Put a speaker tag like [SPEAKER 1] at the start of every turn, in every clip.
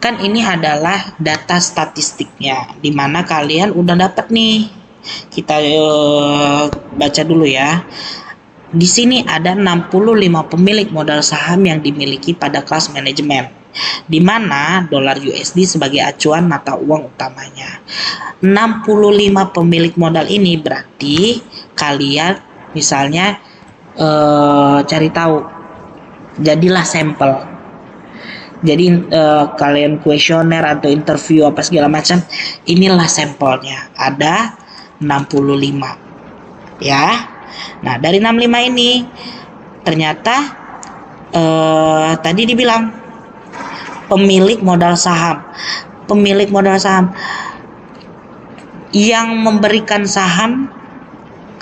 [SPEAKER 1] Kan ini adalah data statistiknya, dimana kalian udah dapat nih. Kita baca dulu ya. Di sini ada 65 pemilik modal saham yang dimiliki pada kelas manajemen, di mana dolar USD sebagai acuan mata uang utamanya. 65 pemilik modal ini berarti kalian misalnya cari tahu, jadilah sampel. Jadi kalian kuesioner atau interview apa segala macam, inilah sampelnya, ada 65 ya. Nah, dari 65 ini ternyata tadi dibilang pemilik modal saham yang memberikan saham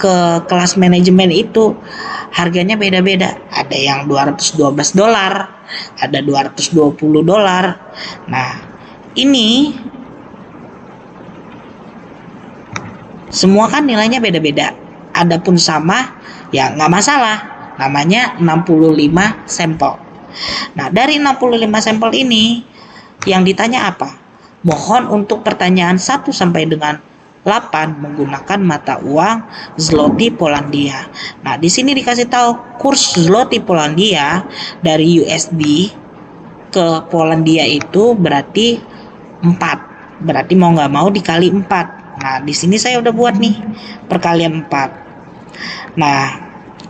[SPEAKER 1] ke kelas manajemen itu harganya beda-beda. Ada yang $212, ada $220. Nah, ini semua kan nilainya beda-beda. Adapun sama, ya nggak masalah. Namanya 65 sampel. Nah, dari 65 sampel ini yang ditanya apa? Mohon untuk pertanyaan 1 sampai dengan 8 menggunakan mata uang zloty Polandia. Nah, di sini dikasih tahu kurs zloty Polandia dari USD ke Polandia itu berarti 4. Berarti mau nggak mau dikali 4. Nah, di sini saya udah buat nih perkalian 4. Nah,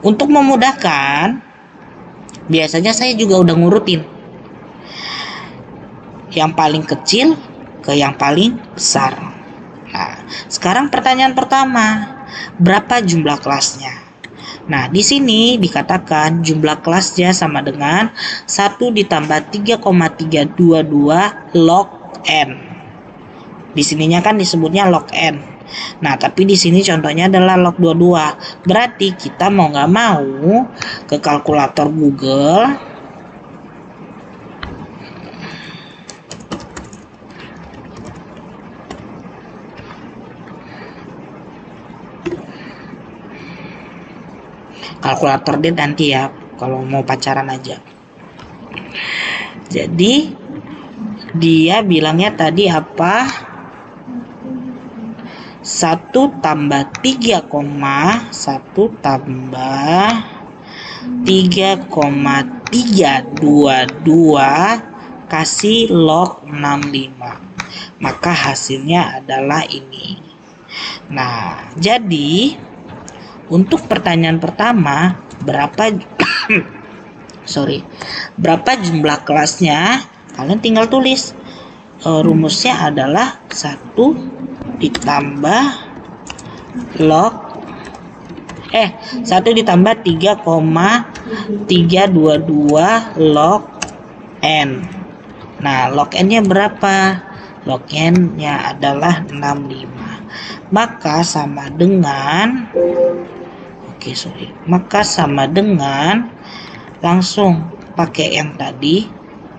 [SPEAKER 1] untuk memudahkan, biasanya saya juga udah ngurutin yang paling kecil ke yang paling besar. Nah, sekarang pertanyaan pertama, berapa jumlah kelasnya? Nah, di sini dikatakan jumlah kelasnya sama dengan 1 ditambah 3,322 log n. Di sininya kan disebutnya log n. Nah, tapi di sini contohnya adalah log 22. Berarti kita mau nggak mau ke kalkulator Google. Kalkulator dia nanti ya, kalau mau pacaran aja. Jadi dia bilangnya tadi apa? 1 tambah 3,1 tambah 3,322 kasih log 65. Maka hasilnya adalah ini. Nah, jadi untuk pertanyaan pertama, berapa berapa jumlah kelasnya? Kalian tinggal tulis. Rumusnya adalah 1 ditambah log 1 ditambah 3,322 log n. Nah, log n-nya berapa? Log n-nya adalah 65. Maka sama dengan langsung pakai yang tadi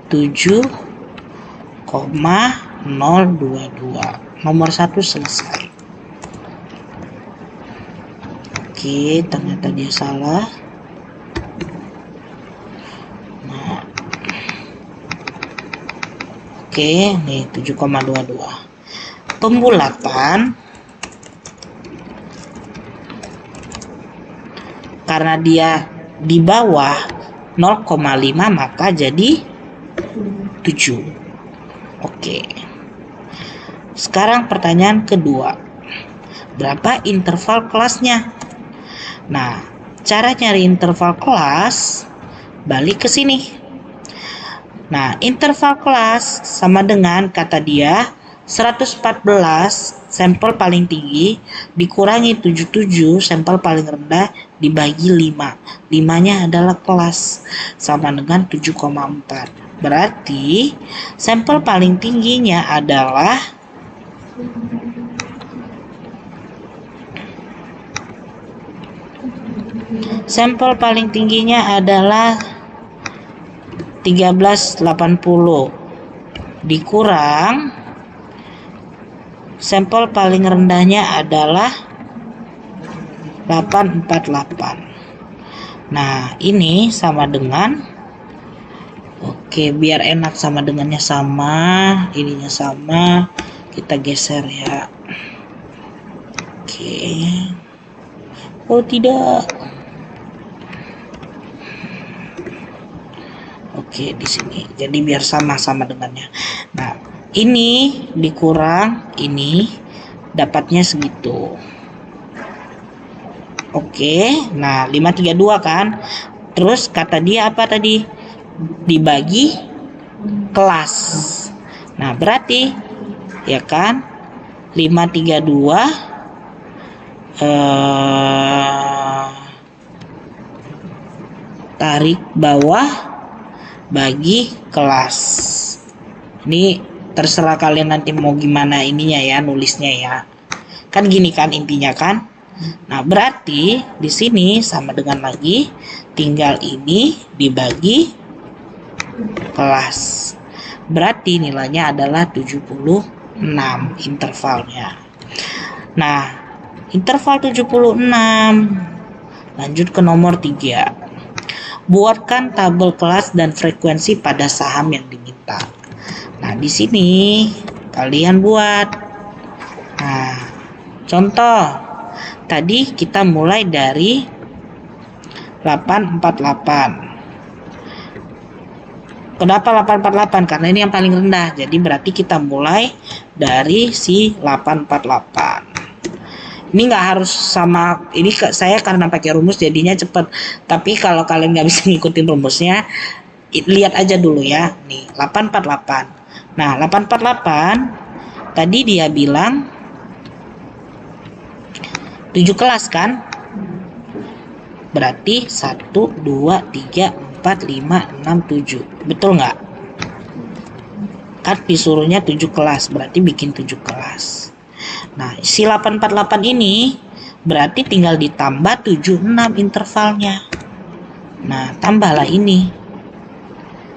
[SPEAKER 1] 7,022. Nomor 1 selesai. Oke, ternyata dia salah. Nah, oke, nih 7,22. Pembulatan karena dia di bawah 0,5 maka jadi 7. Oke. Sekarang pertanyaan kedua. Berapa interval kelasnya? Nah, cara nyari interval kelas, balik ke sini. Nah, interval kelas sama dengan kata dia 114 sampel paling tinggi dikurangi 77 sampel paling rendah dibagi 5. 5-nya adalah kelas, sama dengan 7,4. Berarti sampel paling tingginya adalah adalah 1380 dikurang sampel paling rendahnya adalah 848. Nah, ini sama dengan Oke, biar enak sama dengannya sama, ininya sama, kita geser ya. Oke. Oh tidak. Oke, di sini. Jadi biar sama-sama dengannya. Nah, ini dikurang ini dapatnya segitu. Oke. Nah, 532 kan? Terus kata dia apa tadi? Dibagi kelas. Nah, berarti ya kan 532 tarik bawah bagi kelas. Ini terserah kalian nanti mau gimana ininya ya, nulisnya ya. Kan gini kan intinya kan. Nah, berarti di sini sama dengan lagi tinggal ini dibagi kelas. Berarti nilainya adalah 76 intervalnya. Nah, interval 76. Lanjut ke nomor 3. Buatkan tabel kelas dan frekuensi pada saham yang diminta. Nah, di sini kalian buat. Nah, contoh. Tadi kita mulai dari 848. Kenapa 848? Karena ini yang paling rendah. Jadi berarti kita mulai dari si 848. Ini nggak harus sama. Ini saya karena pakai rumus jadinya cepet. Tapi kalau kalian nggak bisa ngikutin rumusnya, lihat aja dulu ya. Nih 848. Nah 848 tadi dia bilang 7 kelas kan? Berarti 1, 2, 3, 4, 5, 6, 7. Betul nggak? Kan disuruhnya 7 kelas, berarti bikin 7 kelas. Nah, si 848 ini berarti tinggal ditambah 76 intervalnya. Nah, tambahlah ini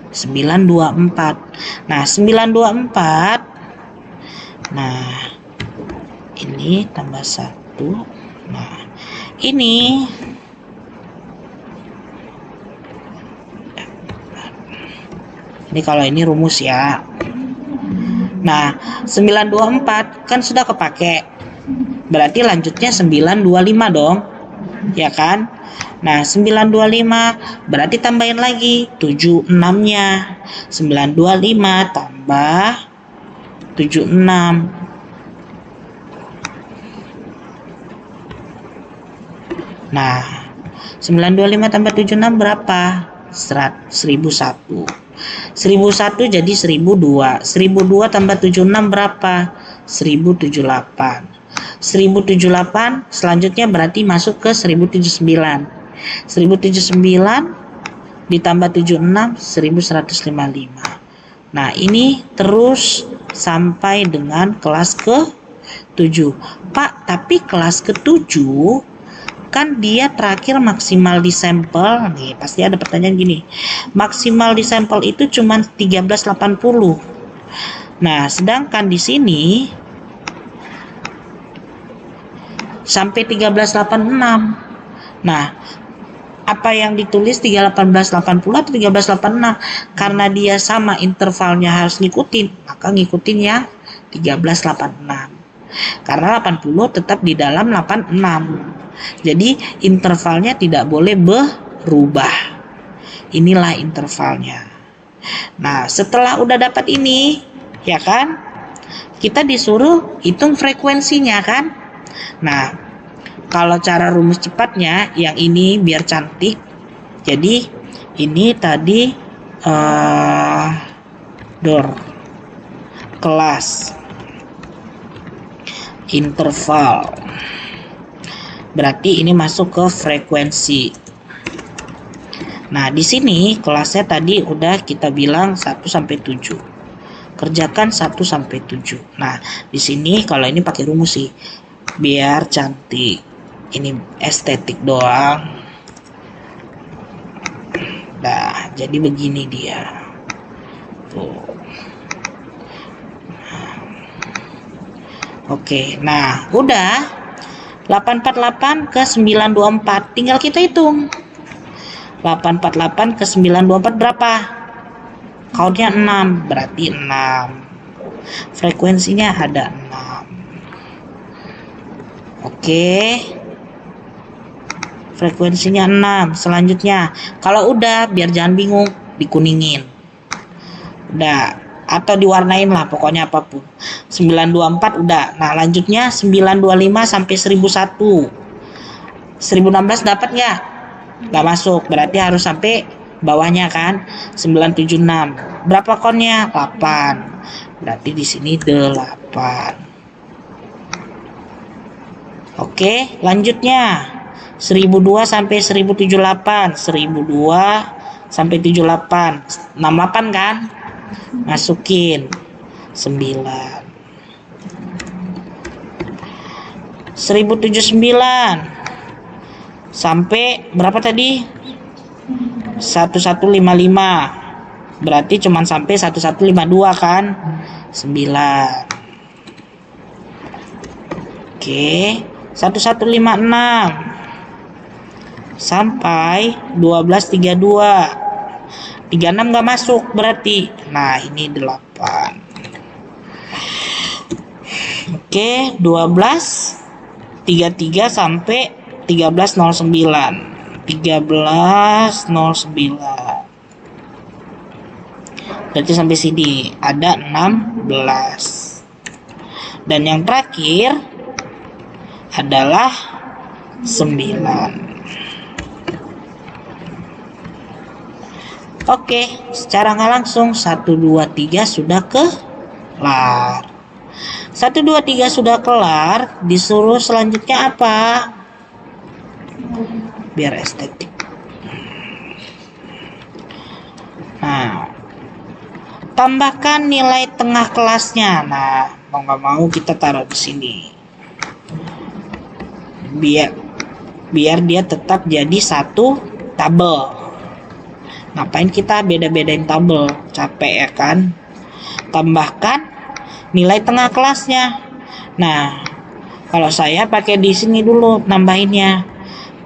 [SPEAKER 1] 924. Nah, 924. Nah, ini tambah 1. Nah, ini kalau ini rumus ya. Nah, 924 kan sudah kepake. Berarti lanjutnya 925 dong. Ya kan? Nah, 925 berarti tambahin lagi 76-nya. 925 tambah 76. Nah, 925 tambah 76 berapa? 1001. 1001 jadi 1002. 1002 tambah 76 berapa? 1078. 1078 selanjutnya berarti masuk ke 1079. 1079 ditambah 76 1155. Nah, ini terus sampai dengan kelas ke-7. Pak, tapi kelas ke-7 kan dia terakhir maksimal di sampel nih, pasti ada pertanyaan gini, maksimal di sampel itu cuma 1380. Nah, sedangkan di sini sampai 1386. Nah, apa yang ditulis 1380 atau 1386? Karena dia sama intervalnya harus ngikutin, maka ngikutin yang 1386. Karena 80 tetap di dalam 86. Jadi intervalnya tidak boleh berubah. Inilah intervalnya. Nah, setelah udah dapat ini, ya kan? Kita disuruh hitung frekuensinya kan? Nah, kalau cara rumus cepatnya yang ini biar cantik. Jadi ini tadi kelas interval. Berarti ini masuk ke frekuensi. Nah, di sini kelasnya tadi udah kita bilang 1 sampai 7. Kerjakan 1 sampai 7. Nah, di sini kalau ini pakai rumus sih biar cantik. Ini estetik doang. Nah, jadi begini dia. Tuh. Oke, nah udah 848 ke 924 tinggal kita hitung. 848 ke 924 berapa? countnya 6, berarti 6. Frekuensinya ada 6. Oke. Frekuensinya 6. Selanjutnya, kalau udah biar jangan bingung, dikuningin. Udah, atau diwarnain lah, pokoknya apapun. 924 udah. Nah, lanjutnya 925 sampai 1001. 1016 dapat nggak? Nggak masuk, berarti harus sampai bawahnya kan. 976. Berapa konnya? 8. Berarti di sini 8. Oke, lanjutnya 1002 sampai 1078. 1002 sampai 78. 68 kan? Masukin 9. 1079 sampai berapa tadi? 1155. Berarti cuman sampai 1152 kan? 9. Oke, 1156 sampai 1232. 36 nggak masuk berarti. Nah, ini 8. Oke, 1233 sampai 1309. 1309. Berarti sampai sini ada 16. Dan yang terakhir adalah 9. Oke, secara nggak langsung 1, 2, 3 sudah kelar. 1, 2, 3 sudah kelar. Disuruh selanjutnya apa? Biar estetik. Nah, tambahkan nilai tengah kelasnya. Nah, mau nggak mau kita taruh di sini. Biar dia tetap jadi satu tabel. Ngapain kita beda-bedain tabel? Capek ya kan? Tambahkan nilai tengah kelasnya. Nah, kalau saya pakai di sini dulu nambahinnya.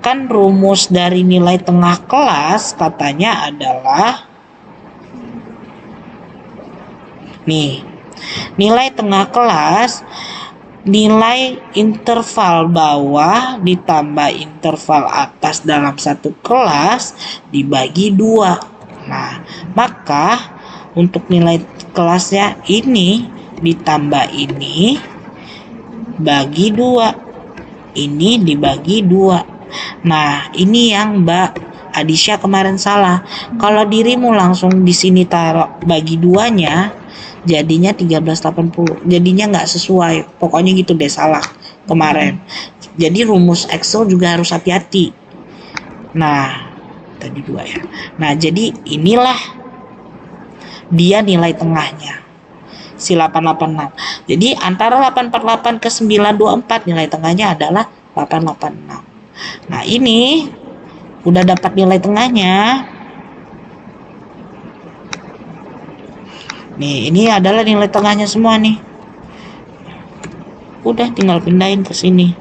[SPEAKER 1] Kan rumus dari nilai tengah kelas katanya adalah nih, nilai tengah kelas nilai interval bawah ditambah interval atas dalam satu kelas dibagi 2. Nah, maka untuk nilai kelasnya ini ditambah ini bagi 2. Ini dibagi 2. Nah, ini yang Mbak Adisya kemarin salah. Kalau dirimu langsung di sini taruh bagi 2-nya, jadinya 1380. Jadinya nggak sesuai. Pokoknya gitu deh, salah kemarin. Jadi rumus Excel juga harus hati-hati. Nah, tadi 2 ya. Nah, jadi inilah dia nilai tengahnya. Si 886. Jadi antara 848 ke 924 nilai tengahnya adalah 886. Nah, ini udah dapat nilai tengahnya. Nih, ini adalah nilai tengahnya semua nih. Udah tinggal pindahin ke sini.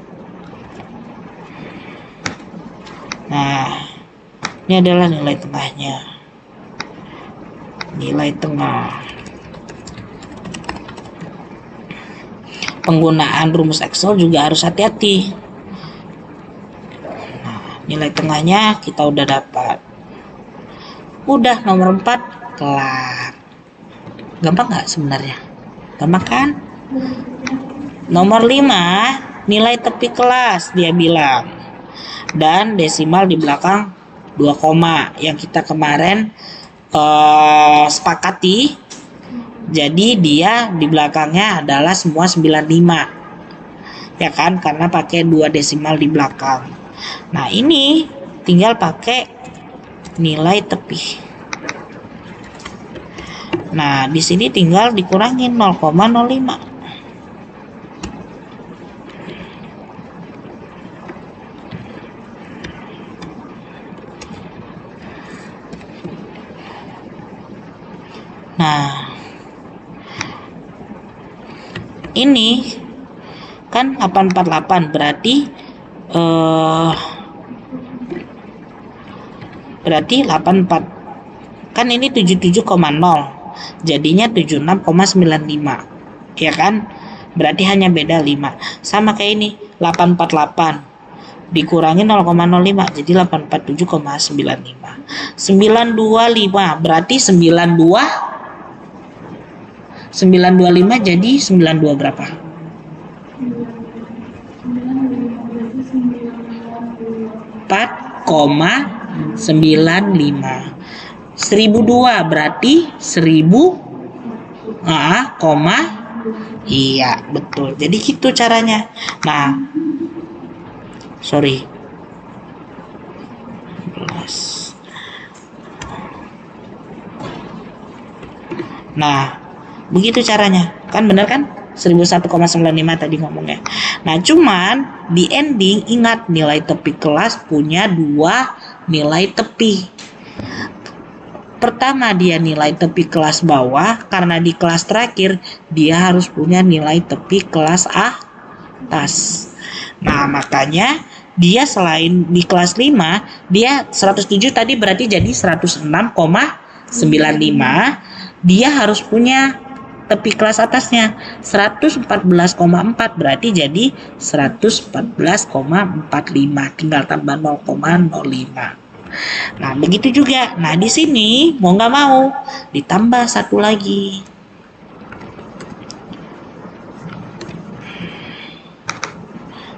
[SPEAKER 1] Nah, ini adalah nilai tengahnya. Nilai tengah. Penggunaan rumus Excel juga harus hati-hati. Nah, nilai tengahnya kita udah dapat. Udah nomor 4 kelar. Gampang nggak sebenarnya? Gampang kan? Nomor 5, nilai tepi kelas dia bilang. Dan desimal di belakang 2 koma yang kita kemarin sepakati. Jadi dia di belakangnya adalah semua 95. Ya kan? Karena pakai 2 desimal di belakang. Nah, ini tinggal pakai nilai tepi. Nah, di sini tinggal dikurangin 0,05. Nah, ini kan 848 berarti 84. Kan ini 77,0. jadinya 76,95. Ya kan? Berarti hanya beda 5. Sama kayak ini, 848 dikurangi 0,05 jadi 847,95. 925 berarti 925 jadi 92 berapa? 4,95. 1002 berarti 1000 iya betul, jadi gitu caranya. Nah sorry, nah begitu caranya kan, bener kan? 1001,95 tadi ngomongnya. Nah cuman di ending ingat, nilai tepi kelas punya dua nilai tepi. Pertama dia nilai tepi kelas bawah, karena di kelas terakhir dia harus punya nilai tepi kelas atas. Nah makanya dia selain di kelas 5 dia 107 tadi berarti jadi 106,95, dia harus punya tepi kelas atasnya 114,4 berarti jadi 114,45, tinggal tambah 0,05. Nah begitu juga. Nah di sini mau nggak mau ditambah satu lagi.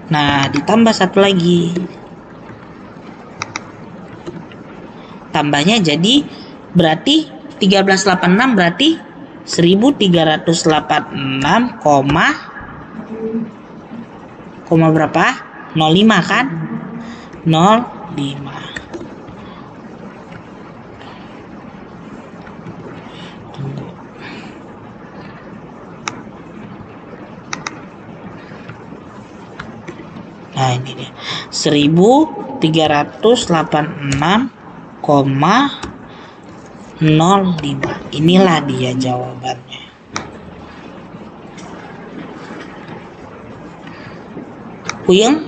[SPEAKER 1] Nah ditambah satu lagi, tambahnya jadi berarti 1386 berarti 1386, koma berapa? 05 kan? 05. Nah ini dia 1386,05. Inilah dia jawabannya. Puyeng?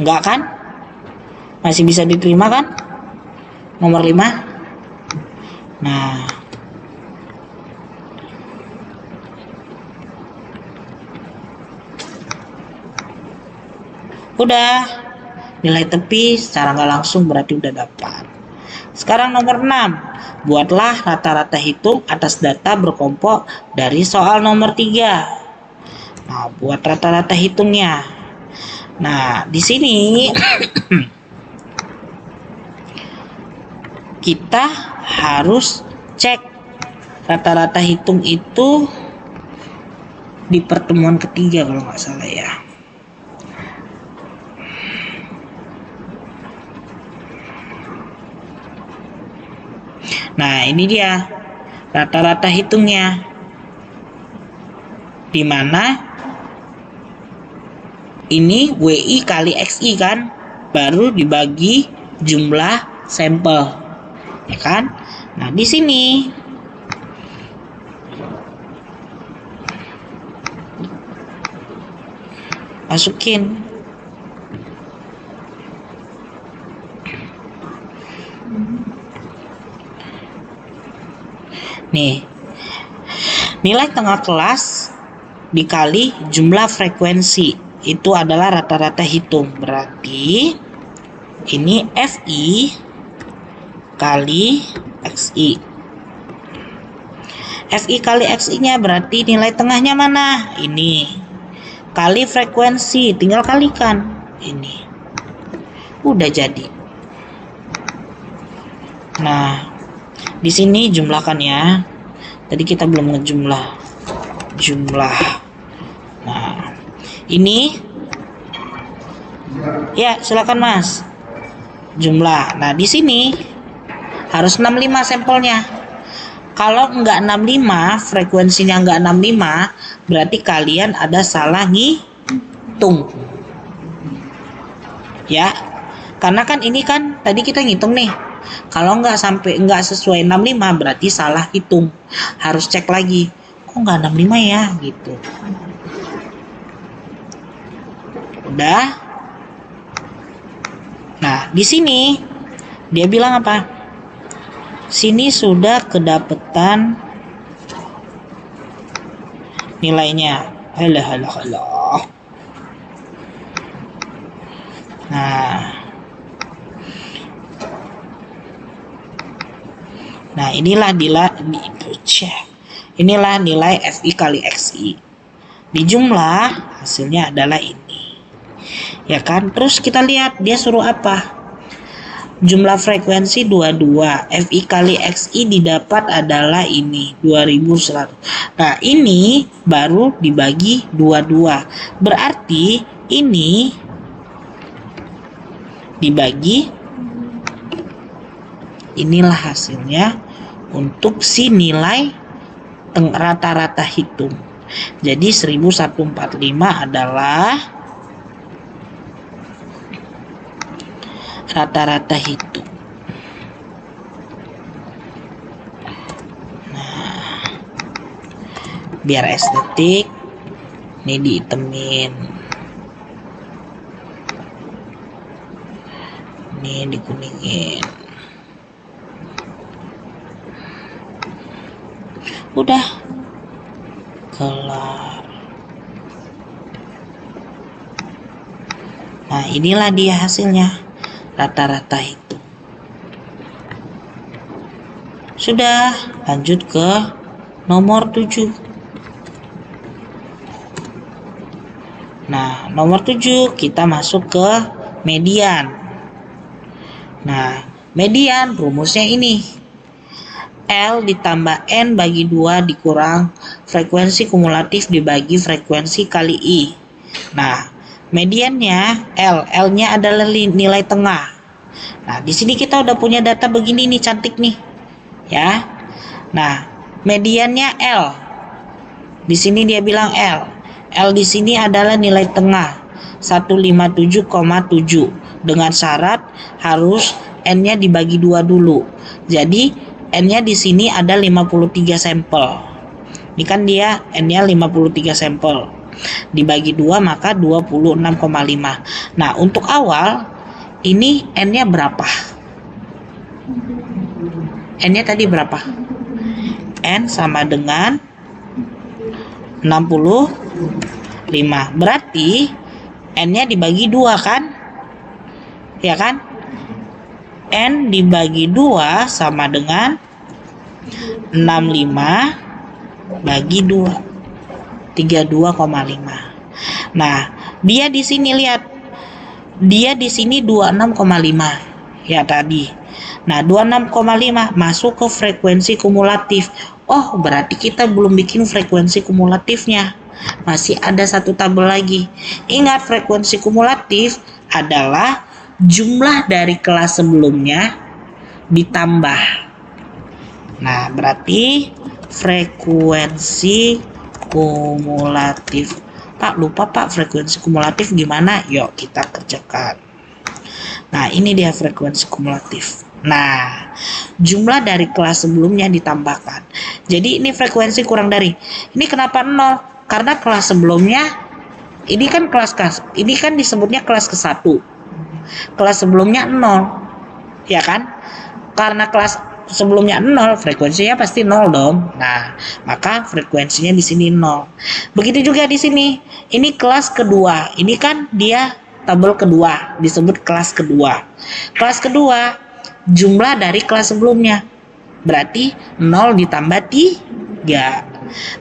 [SPEAKER 1] Enggak kan? Masih bisa diterima kan? Nomor 5. Nah udah, nilai tepi secara nggak langsung berarti udah dapat. Sekarang nomor 6, buatlah rata-rata hitung atas data berkelompok dari soal nomor 3. Nah buat rata-rata hitungnya. Nah di sini kita harus cek rata-rata hitung itu di pertemuan ketiga kalau nggak salah ya. Nah ini dia rata-rata hitungnya, dimana ini WI kali XI kan, baru dibagi jumlah sampel, ya kan? Nah di sini masukin nih, nilai tengah kelas dikali jumlah frekuensi itu adalah rata-rata hitung. Berarti ini FI kali XI. FI kali XI nya berarti nilai tengahnya mana? Ini kali frekuensi, tinggal kalikan ini, udah jadi. Nah di sini jumlahkan ya. Tadi kita belum ngejumlah jumlah. Nah, ini ya silakan Mas. Jumlah. Nah, di sini harus 65 sampelnya. Kalau enggak 65, frekuensinya enggak 65, berarti kalian ada salah ngitung. Ya. Karena kan ini kan tadi kita ngitung nih. Kalau nggak sesuai 65 berarti salah hitung, harus cek lagi, kok nggak 65 ya gitu. Udah. Nah di sini dia bilang apa? Sini sudah kedapetan nilainya. Halah, halah, halah. Nah, inilah nilai FI kali XI. Dijumlah, hasilnya adalah ini. Ya kan? Terus kita lihat dia suruh apa? Jumlah frekuensi 22, FI kali XI didapat adalah ini 2100. Nah, ini baru dibagi 22. Berarti ini dibagi, inilah hasilnya untuk si nilai rata-rata hitung. Jadi 1145 adalah rata-rata hitung. Nah, biar estetik, ini dihitemin, ini dikuningin. Udah kelar. Nah, inilah dia hasilnya, rata-rata itu. Sudah, lanjut ke nomor 7. Nah, nomor 7 kita masuk ke median. Nah, median rumusnya ini. L ditambah N bagi 2 dikurang frekuensi kumulatif dibagi frekuensi kali I. Nah, mediannya L. L-nya adalah nilai tengah. Nah, di sini kita udah punya data begini nih, cantik nih. Ya. Nah, mediannya L. Di sini dia bilang L. L di sini adalah nilai tengah 157,7 dengan syarat harus N-nya dibagi 2 dulu. Jadi N-nya di sini ada 53 sampel. Ini kan dia N-nya 53 sampel. Dibagi 2 maka 26,5. Nah, untuk awal ini N-nya berapa? N-nya tadi berapa? N sama dengan 65. Berarti N-nya dibagi 2 kan? Ya kan? N dibagi 2 sama dengan 65 bagi 2, 32,5. Nah, dia di sini lihat. Dia di sini 26,5 ya tadi. Nah, 26,5 masuk ke frekuensi kumulatif. Oh, berarti kita belum bikin frekuensi kumulatifnya. Masih ada satu tabel lagi. Ingat, frekuensi kumulatif adalah jumlah dari kelas sebelumnya ditambah. Nah, berarti frekuensi kumulatif. Pak, lupa Pak, frekuensi kumulatif gimana? Yuk kita kerjakan. Nah, ini dia frekuensi kumulatif. Nah, jumlah dari kelas sebelumnya ditambahkan. Jadi ini frekuensi kurang dari. Ini kenapa 0? Karena kelas sebelumnya ini kan ini kan disebutnya kelas ke-1. Kelas sebelumnya 0, ya kan? Karena kelas sebelumnya 0, frekuensinya pasti 0 dong. Nah, maka frekuensinya di sini 0. Begitu juga di sini. Ini kelas kedua. Ini kan dia tabel kedua, disebut kelas kedua. Kelas kedua jumlah dari kelas sebelumnya. Berarti 0 ditambah 3.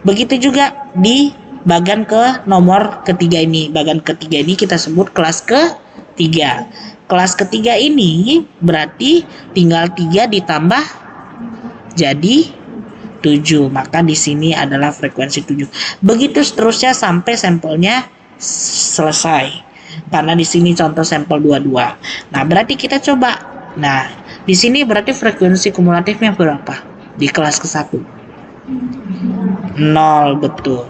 [SPEAKER 1] Begitu juga di bagian ke nomor ketiga ini. Bagian ketiga ini kita sebut kelas ketiga. Kelas ketiga ini berarti tinggal 3 ditambah jadi 7. Maka di sini adalah frekuensi 7. Begitu seterusnya sampai sampelnya selesai. Karena di sini contoh sampel 22. Nah, berarti kita coba. Nah, di sini berarti frekuensi kumulatifnya berapa? Di kelas ke-1. 0, betul.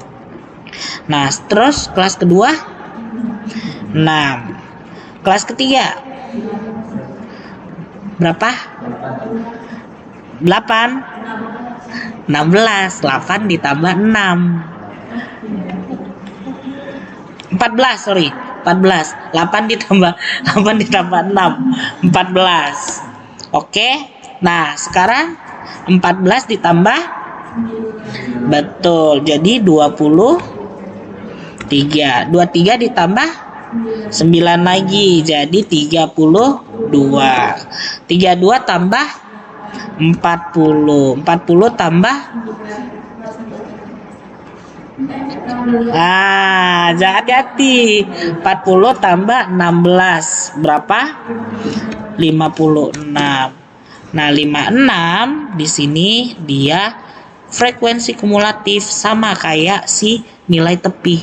[SPEAKER 1] Nah, terus kelas kedua 6. Kelas ketiga berapa? 8. 16. 8 ditambah 6. 14, sorry. 14. 8 ditambah 6. 14. Oke. Nah, sekarang 14 ditambah Betul. Jadi 23. 23 ditambah 9 lagi. Jadi 32. 32 tambah 40. 40 tambah hati-hati. 40 tambah 16 berapa? 56. Nah, 56 di sini dia frekuensi kumulatif sama kayak si nilai tepi.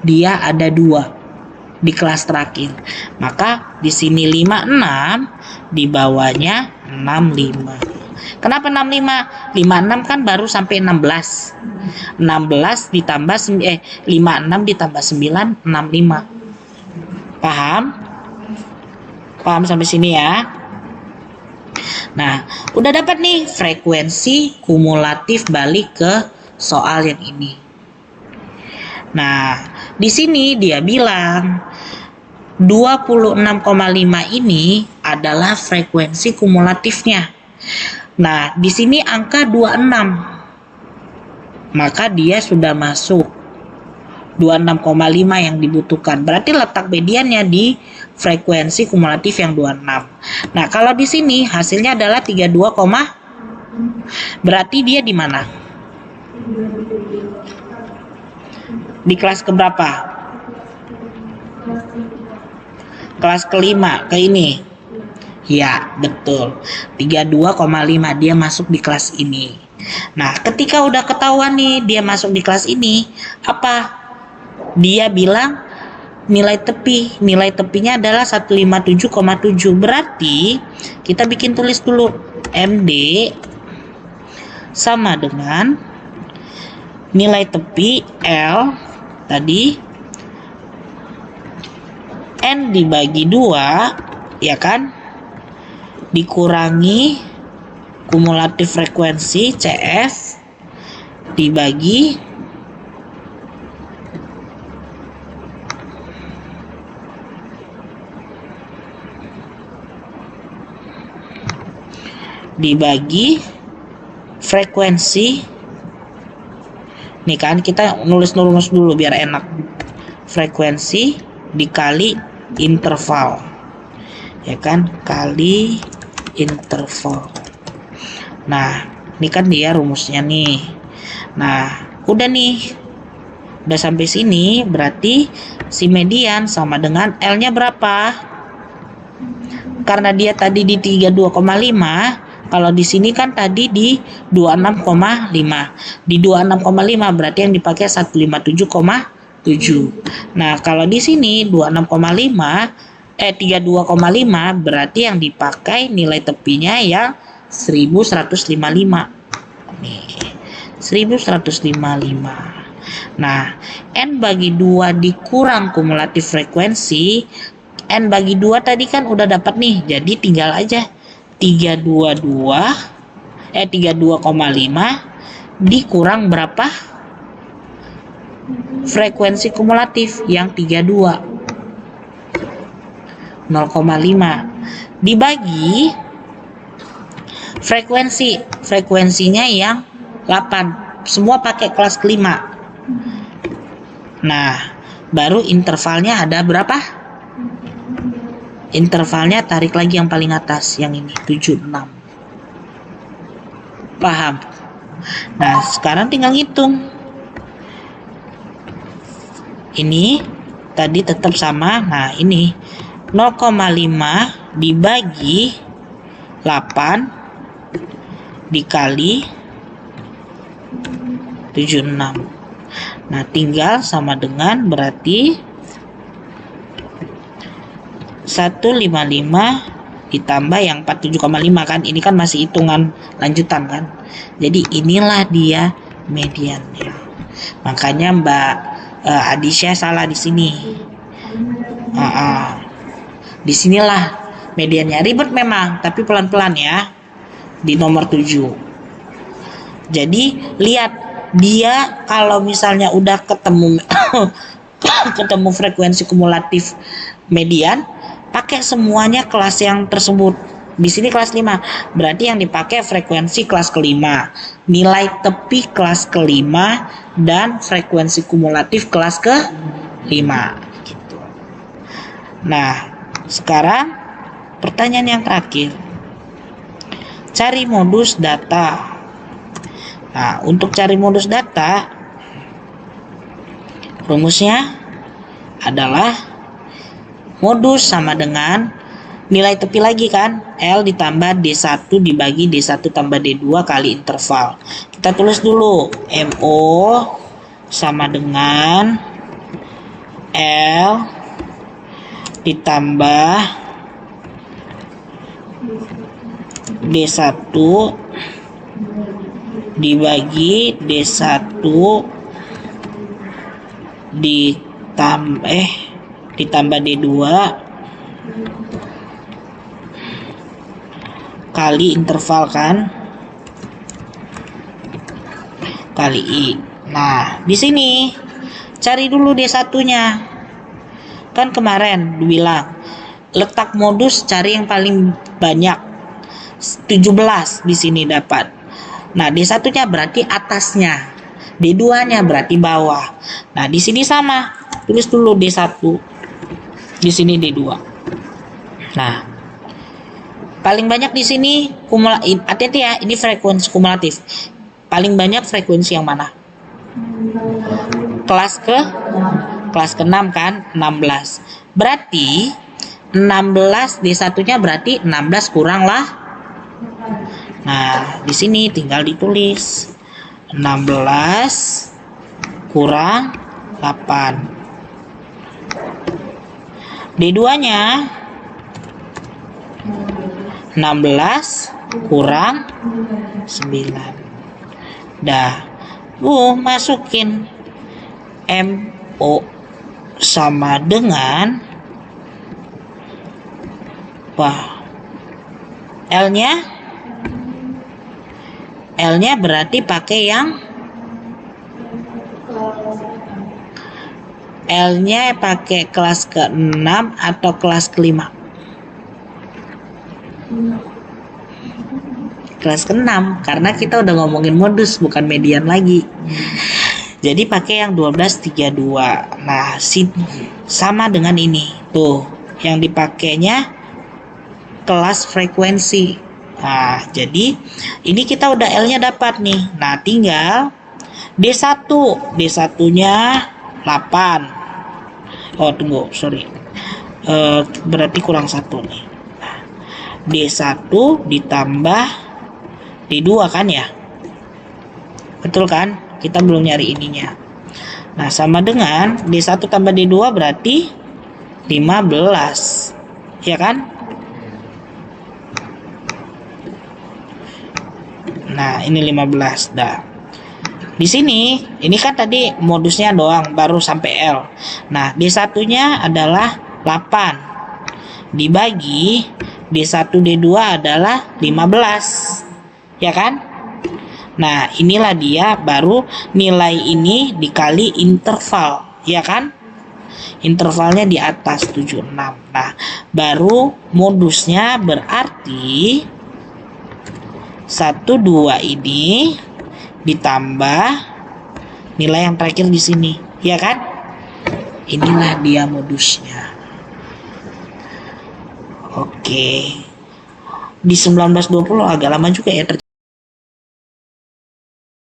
[SPEAKER 1] Dia ada 2 di kelas terakhir. Maka di sini 56, di bawahnya 65. Kenapa 65? 56 kan baru sampai 16. 16 ditambah 56 ditambah 9, 65. Paham? Paham sampai sini ya? Nah, udah dapat nih frekuensi kumulatif balik ke soal yang ini. Nah, di sini dia bilang 26,5 ini adalah frekuensi kumulatifnya. Nah, di sini angka 26. Maka dia sudah masuk 26,5 yang dibutuhkan. Berarti letak mediannya di frekuensi kumulatif yang 26. Nah, kalau di sini hasilnya adalah 32, berarti dia di mana? Di kelas keberapa? Kelas kelima, ke ini. Ya, betul. 32,5 dia masuk di kelas ini. Nah, ketika udah ketahuan nih dia masuk di kelas ini, apa? Dia bilang nilai tepinya adalah 157,7. Berarti kita bikin tulis dulu. MD sama dengan nilai tepi L tadi N dibagi 2, ya kan, dikurangi kumulatif frekuensi CF dibagi frekuensi. Nih kan kita nulis dulu biar enak. Frekuensi dikali interval, ya kan, kali interval. Nah, ini kan dia rumusnya nih. Nah, udah nih, udah sampai sini, berarti si median sama dengan L-nya berapa? Karena dia tadi di 32,5, kalau di sini kan tadi di 26,5. Di 26,5 berarti yang dipakai 157,7. Nah, kalau di sini 32,5 berarti yang dipakai nilai tepinya yang 1155. Nih, 1155. Nah, N bagi 2 dikurang kumulatif frekuensi. N bagi 2 tadi kan udah dapat nih. Jadi tinggal aja 32,5 dikurang berapa? Frekuensi kumulatif yang 32. 0,5 dibagi frekuensinya yang 8, semua pakai kelas kelima. Nah, baru intervalnya ada berapa? Intervalnya tarik lagi yang paling atas, yang ini 76. Paham? Nah, sekarang tinggal hitung. Ini tadi tetap sama. Nah, ini 0,5 dibagi 8 dikali 76. Nah, tinggal sama dengan berarti 155 ditambah yang 47,5 kan. Ini kan masih hitungan lanjutan kan. Jadi inilah dia mediannya. Makanya Mbak Adisya salah di sini. Disinilah mediannya. Ribet memang, tapi pelan-pelan ya. Di nomor 7. Jadi lihat dia kalau misalnya udah ketemu ketemu frekuensi kumulatif median, pakai semuanya kelas yang tersebut. di sini kelas 5. Berarti yang dipakai frekuensi kelas kelima, nilai tepi kelas kelima, dan frekuensi kumulatif kelas kelima. Gitu. Nah, sekarang pertanyaan yang terakhir. Cari modus data. Nah, untuk cari modus data, rumusnya adalah modus sama dengan nilai tepi lagi kan, L ditambah D1 dibagi D1 tambah D2 kali interval. Kita tulis dulu, MO sama dengan L ditambah D1 dibagi D1 ditambah D2 kali interval kan, kali I. Nah, di sini cari dulu D1-nya. Kan kemarin dibilang letak modus cari yang paling banyak, 17 di sini dapat. Nah, D1-nya berarti atasnya, D2-nya berarti bawah. Nah, di sini sama. Tulis dulu D1. Di sini D2. Nah, paling banyak di sini hati-hati ya, ini frekuensi kumulatif. Paling banyak frekuensi yang mana? Kelas ke-6 kan, 16. Berarti 16 D1-nya berarti 16 kurang lah. Nah, di sini tinggal ditulis 16 kurang 8. D2-nya 16 kurang 9. Dah. Masukin MO sama dengan L-nya berarti pakai yang L-nya pakai kelas ke-6 atau kelas ke-5? Kelas ke-6, karena kita udah ngomongin modus bukan median lagi. Jadi pakai yang 1232. Nah, sama dengan ini. Tuh, yang dipakainya kelas frekuensi. Nah, jadi ini kita udah L-nya dapat nih. Nah, tinggal D1. D1-nya 8. Oh, tunggu, sorry. Berarti kurang 1 nih. D1 ditambah D2 kan ya? Betul kan? Kita belum nyari ininya. Nah, sama dengan D1 tambah D2 berarti 15. Ya kan? Nah, ini 15 dah. Di sini, ini kan tadi modusnya doang baru sampai L. Nah, D1-nya adalah 8. Dibagi D1 D2 adalah 15. Ya kan? Nah, inilah dia baru nilai ini dikali interval, ya kan? Intervalnya di atas 76. Nah, baru modusnya berarti 1 2 ini ditambah nilai yang terakhir di sini, ya kan? Inilah dia modusnya. Oke. Di 1920 agak lama juga ya ternyata.